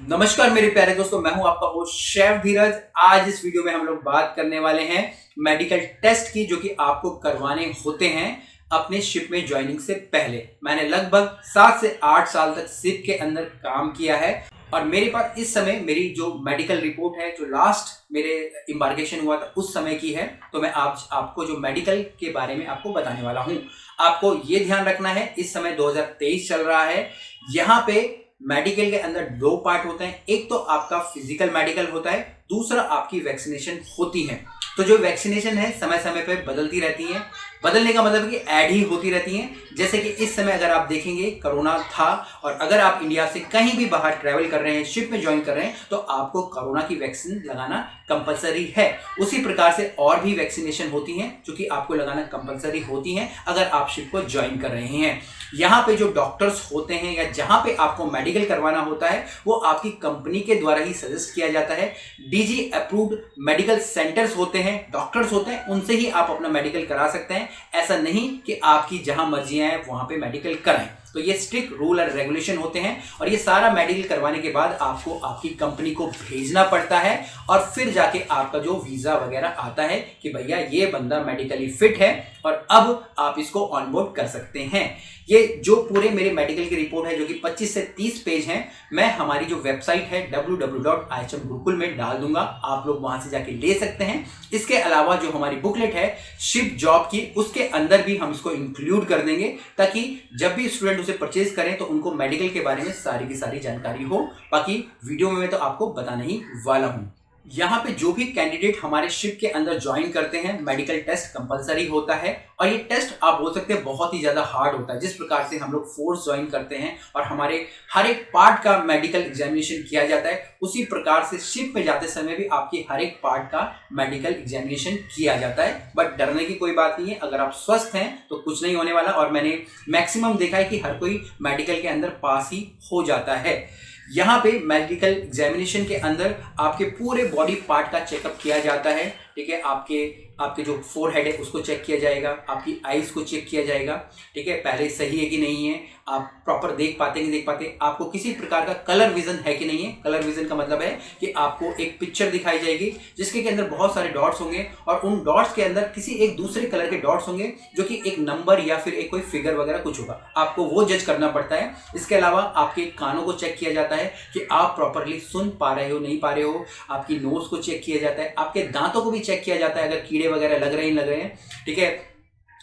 नमस्कार मेरे प्यारे दोस्तों, मैं हूं आपका होस्ट शेफ धीरज। आज इस वीडियो में हम लोग बात करने वाले हैं मेडिकल टेस्ट की, जो कि आपको करवाने होते हैं अपने शिप में ज्वाइनिंग से पहले। मैंने लगभग 7 से 8 साल तक शिप के अंदर काम किया है और मेरे पास इस समय मेरी जो मेडिकल रिपोर्ट है, जो लास्ट मेरे इम्बार्केशन हुआ था उस समय की है। तो मैं आपको जो मेडिकल के बारे में आपको बताने वाला हूं। आपको ये ध्यान रखना है, इस समय 2023 चल रहा है। यहाँ पे मेडिकल के अंदर 2 पार्ट होते हैं। एक तो आपका फिजिकल मेडिकल होता है, दूसरा आपकी वैक्सीनेशन होती है। तो जो वैक्सीनेशन है समय समय पर बदलती रहती है। बदलने का मतलब कि ऐड ही होती रहती हैं। जैसे कि इस समय अगर आप देखेंगे कोरोना था और अगर आप इंडिया से कहीं भी बाहर ट्रैवल कर रहे हैं, शिप में ज्वाइन कर रहे हैं, तो आपको कोरोना की वैक्सीन लगाना कंपलसरी है। उसी प्रकार से और भी वैक्सीनेशन होती हैं जो कि आपको लगाना कंपलसरी होती हैं अगर आप शिप को ज्वाइन कर रहे हैं। यहाँ पे जो डॉक्टर्स होते हैं या जहाँ पे आपको मेडिकल करवाना होता है, वो आपकी कंपनी के द्वारा ही सजेस्ट किया जाता है। डीजी अप्रूव्ड मेडिकल सेंटर्स होते हैं, डॉक्टर्स होते हैं, उनसे ही आप अपना मेडिकल करा सकते हैं। ऐसा नहीं कि आपकी जहां मर्जी है वहां पे मेडिकल कराएं। तो ये स्ट्रिक्ट रूल और रेगुलेशन होते हैं और ये सारा मेडिकल करवाने के बाद आपको आपकी कंपनी को भेजना पड़ता है और फिर जाके आपका जो वीजा वगैरह आता है कि भैया ये बंदा मेडिकली फिट है और अब आप इसको ऑनबोर्ड कर सकते हैं। ये जो पूरे मेरे मेडिकल की रिपोर्ट है, जो कि 25 से 30 पेज हैं, मैं हमारी जो वेबसाइट है www.ihmgurukul में डाल दूंगा। आप लोग वहां से जाके ले सकते हैं। इसके अलावा जो हमारी बुकलेट है शिप जॉब की, उसके अंदर भी हम इसको इंक्लूड कर देंगे ताकि जब भी स्टूडेंट उसे परचेज करें तो उनको मेडिकल के बारे में सारी की सारी जानकारी हो। बाकी वीडियो में मैं तो आपको बताने ही वाला हूं। यहाँ पे जो भी कैंडिडेट हमारे शिप के अंदर ज्वाइन करते हैं, मेडिकल टेस्ट कंपलसरी होता है और ये टेस्ट आप बोल सकते हैं बहुत ही ज्यादा हार्ड होता है। जिस प्रकार से हम लोग फोर्स ज्वाइन करते हैं और हमारे हर एक पार्ट का मेडिकल एग्जामिनेशन किया जाता है, उसी प्रकार से शिप में जाते समय भी आपके हर एक पार्ट का मेडिकल एग्जामिनेशन किया जाता है। बट डरने की कोई बात नहीं है, अगर आप स्वस्थ हैं तो कुछ नहीं होने वाला और मैंने मैक्सिमम देखा है कि हर कोई मेडिकल के अंदर पास ही हो जाता है। यहाँ पे मेडिकल एग्जामिनेशन के अंदर आपके पूरे बॉडी पार्ट का चेकअप किया जाता है। ठीक है, आपके जो फोरहेड है उसको चेक किया जाएगा, आपकी आईज को चेक किया जाएगा। ठीक है, पहले सही है कि नहीं है, आप प्रॉपर देख पाते हैं कि देख पाते, आपको किसी प्रकार का कलर विजन है कि नहीं है। कलर विजन का मतलब है कि आपको एक पिक्चर दिखाई जाएगी जिसके अंदर बहुत सारे डॉट्स होंगे और उन डॉट्स के अंदर किसी एक दूसरे कलर के डॉट्स होंगे जो कि एक नंबर या फिर एक कोई फिगर वगैरह कुछ होगा, आपको वो जज करना पड़ता है। इसके अलावा आपके कानों को चेक किया जाता है कि आप प्रॉपरली सुन पा रहे हो नहीं पा रहे हो। आपकी नोज को चेक किया जाता है, आपके दांतों को भी चेक किया जाता है अगर कीड़े वगैरह लग रहे हैं। ठीक है,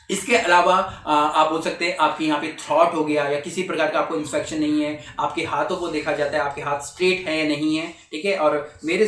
इसके अलावा आप बोल सकते हैं आपके यहाँ पे थ्रॉट हो गया या किसी प्रकार का आपको इन्फेक्शन नहीं है। आपके हाथों को देखा जाता है, आपके हाथ स्ट्रेट हैं या नहीं है। ठीक है, और मेरे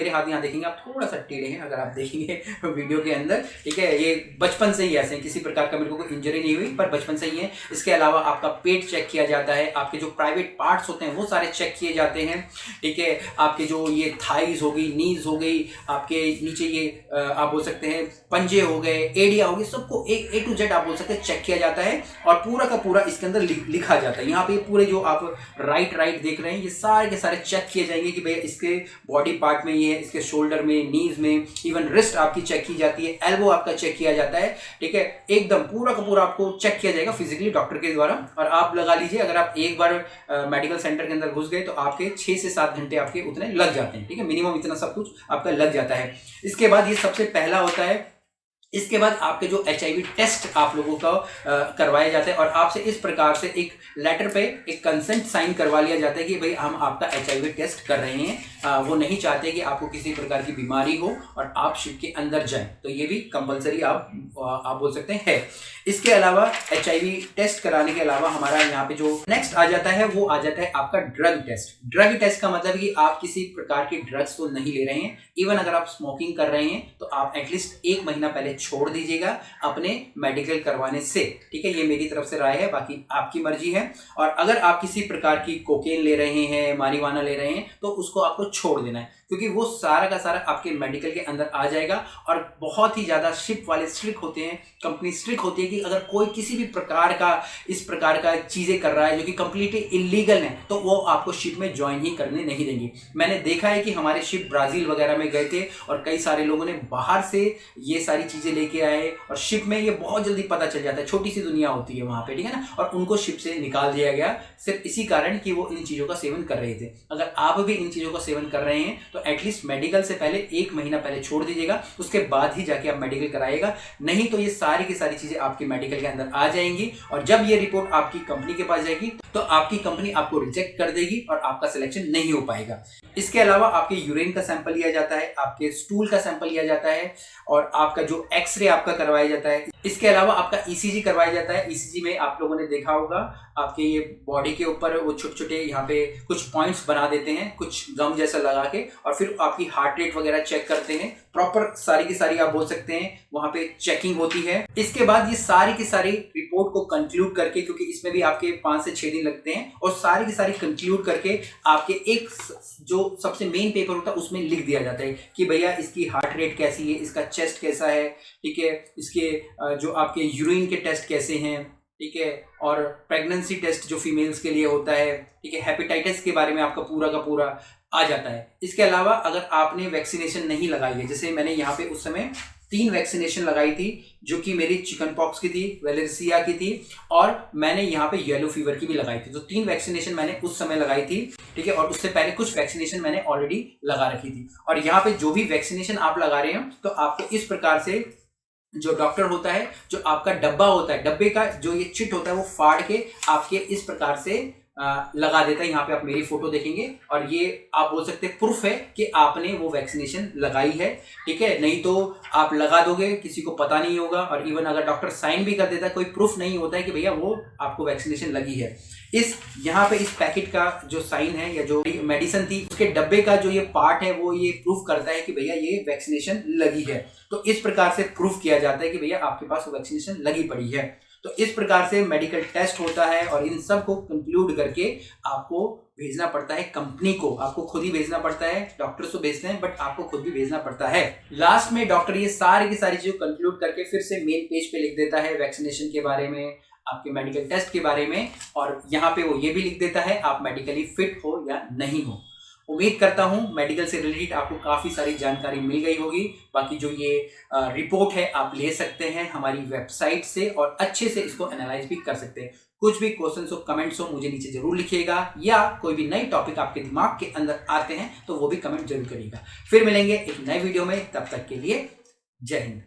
हाथ यहाँ देखेंगे आप थोड़ा सा टेढ़े हैं अगर आप देखेंगे वीडियो के अंदर। ठीक है, ये बचपन से ही ऐसे हैं, किसी प्रकार का मेरे को कोई इंजरी नहीं हुई पर बचपन से ही है। इसके अलावा आपका पेट चेक किया जाता है, आपके जो प्राइवेट पार्ट्स होते हैं वो सारे चेक किए जाते हैं। ठीक है, आपके जो ये थाइज हो गई, नीज हो गई, आपके नीचे ये आप बोल सकते हैं पंजे हो गए, एडिया हो गई, सबको A to Z आप बोल सकते हैं चेक किया जाता है और पूरा का पूरा इसके अंदर लिखा जाता है। यहाँ पे पूरे जो आप राइट देख रहे हैं ये सारे के सारे चेक किए जाएंगे कि भाई इसके बॉडी पार्ट में ये है, इसके शोल्डर में, नीज में, इवन रिस्ट आपकी चेक की जाती है, एल्बो आपका चेक किया जाता है। ठीक है, एकदम पूरा का पूरा आपको चेक किया जाएगा फिजिकली डॉक्टर के द्वारा। और आप लगा लीजिए अगर आप एक बार मेडिकल सेंटर के अंदर घुस गए तो आपके 6 से 7 घंटे आपके उतने लग जाते हैं। ठीक है, मिनिमम इतना सब कुछ आपका लग जाता है। इसके बाद ये सबसे पहला होता है। इसके बाद आपके जो HIV टेस्ट आप लोगों का करवाया जाता है और आपसे इस प्रकार से एक लेटर पे एक कंसेंट साइन करवा लिया जाता है कि भाई हम आपका HIV टेस्ट कर रहे हैं। वो नहीं चाहते कि आपको किसी प्रकार की बीमारी हो और आप शिप के अंदर जाएं, तो ये भी कंपलसरी आप बोल सकते हैं है। इसके अलावा HIV टेस्ट कराने के अलावा हमारा यहाँ पे जो नेक्स्ट आ जाता है वो आ जाता है आपका ड्रग टेस्ट। ड्रग टेस्ट का मतलब कि आप किसी प्रकार की ड्रग्स तो नहीं ले रहे हैं। इवन अगर आप स्मोकिंग कर रहे हैं तो आप एटलीस्ट 1 महीना पहले छोड़ दीजिएगा अपने मेडिकल करवाने से। ठीक है, ये मेरी तरफ से राय है, बाकी आपकी मर्जी है। और अगर आप किसी प्रकार की कोकेन ले रहे हैं, मारिवाना ले रहे हैं, तो उसको आपको छोड़ देना है। क्योंकि वो सारा का सारा आपके मेडिकल के अंदर आ जाएगा। और बहुत ही ज़्यादा शिप वाले स्ट्रिक्ट होते हैं, कंपनी स्ट्रिक्ट होती है कि अगर कोई किसी भी प्रकार का इस प्रकार का चीज़ें कर रहा है जो कि कंप्लीटली इलीगल है तो वो आपको शिप में ज्वाइन ही करने नहीं देंगे। मैंने देखा है कि हमारे शिप ब्राज़ील वगैरह में गए थे और कई सारे लोगों ने बाहर से ये सारी चीज़ें लेके आए और शिप में ये बहुत जल्दी पता चल जाता है, छोटी सी दुनिया होती है वहाँ पे, ठीक है ना, और उनको शिप से निकाल दिया गया सिर्फ इसी कारण कि वो इन चीज़ों का सेवन कर रहे थे। अगर आप भी इन चीज़ों का सेवन कर रहे हैं तो एटलीस्ट मेडिकल से पहले 1 महीना पहले छोड़ दीजिएगा, उसके बाद ही जाके आप मेडिकल कराइएगा। नहीं तो ये सारी की सारी चीज़ें आपके मेडिकल के अंदर आ जाएंगी और जब ये रिपोर्ट आपकी कंपनी के पास जाएगी तो आपकी कंपनी आपको रिजेक्ट कर देगी और आपका सिलेक्शन नहीं हो पाएगा। इसके अलावा आपके यूरिन का सैंपल लिया जाता है, आपके स्टूल का सैंपल लिया जाता है और आपका जो एक्सरे आपका करवाया जाता है। इसके अलावा आपका ईसीजी करवाया जाता है। ईसीजी में आप लोगों ने देखा होगा आपके ये बॉडी के ऊपर वो छोटे छोटे यहाँ पे कुछ पॉइंट्स बना देते हैं कुछ गम जैसा लगा के, और फिर आपकी हार्ट रेट वगैरह चेक करते हैं। प्रॉपर सारी की सारी आप बोल सकते हैं वहां पे चेकिंग होती है। इसके बाद ये सारी की सारी रिपोर्ट को कंक्लूड करके, क्योंकि इसमें भी आपके 5 से 6 दिन लगते हैं, और सारी की सारी कंक्लूड करके आपके एक जो सबसे मेन पेपर होता है उसमें लिख दिया जाता है कि भैया इसकी हार्ट रेट कैसी है, इसका चेस्ट कैसा है, ठीक है, इसके जो आपके यूरिन के टेस्ट कैसे हैं, ठीक है, और प्रेगनेंसी टेस्ट जो फीमेल्स के लिए होता है, ठीक है, हेपेटाइटिस के बारे में आपका पूरा का पूरा आ जाता है। इसके अलावा अगर आपने वैक्सीनेशन नहीं लगाई है, जैसे मैंने यहाँ पे उस समय 3 वैक्सीनेशन लगाई थी, जो कि मेरी चिकन पॉक्स की थी, वेलेरिसिया की थी, और मैंने यहाँ पे येलो फीवर की भी लगाई थी। तो 3 वैक्सीनेशन मैंने उस समय लगाई थी, ठीक है, और उससे पहले कुछ वैक्सीनेशन मैंने ऑलरेडी लगा रखी थी। और यहाँ पे जो भी वैक्सीनेशन आप लगा रहे हैं तो आपको इस प्रकार से जो डॉक्टर होता है, जो आपका डब्बा होता है, डब्बे का जो ये चिट होता है वो फाड़ के आपके इस प्रकार से लगा देता है। यहाँ पे आप मेरी फोटो देखेंगे और ये आप बोल सकते हैं प्रूफ है कि आपने वो वैक्सीनेशन लगाई है, ठीक है। नहीं तो आप लगा दोगे, किसी को पता नहीं होगा, और इवन अगर डॉक्टर साइन भी कर देता है, कोई प्रूफ नहीं होता है कि भैया वो आपको वैक्सीनेशन लगी है। इस यहाँ पे इस पैकेट का जो साइन है या जो मेडिसिन थी उसके डब्बे का जो ये पार्ट है वो ये प्रूफ करता है कि भैया ये वैक्सीनेशन लगी है। तो इस प्रकार से प्रूफ किया जाता है कि भैया आपके पास वो वैक्सीनेशन लगी पड़ी है। तो इस प्रकार से मेडिकल टेस्ट होता है और इन सब को कंक्लूड करके आपको भेजना पड़ता है कंपनी को। आपको खुद ही भेजना पड़ता है, डॉक्टर्स तो भेजते हैं बट आपको खुद भी भेजना पड़ता है। लास्ट में डॉक्टर ये सारी की सारी चीजें कंक्लूड करके फिर से मेन पेज पे लिख देता है वैक्सीनेशन के बारे में, आपके मेडिकल टेस्ट के बारे में, और यहाँ पे वो ये भी लिख देता है आप मेडिकली फिट हो या नहीं हो। उम्मीद करता हूँ मेडिकल से रिलेटेड आपको काफ़ी सारी जानकारी मिल गई होगी। बाकी जो ये रिपोर्ट है आप ले सकते हैं हमारी वेबसाइट से और अच्छे से इसको एनालाइज भी कर सकते हैं। कुछ भी क्वेश्चंस हो, कमेंट्स हो, मुझे नीचे जरूर लिखिएगा, या कोई भी नई टॉपिक आपके दिमाग के अंदर आते हैं तो वो भी कमेंट जरूर करिएगा। फिर मिलेंगे एक नए वीडियो में, तब तक के लिए जय हिंद।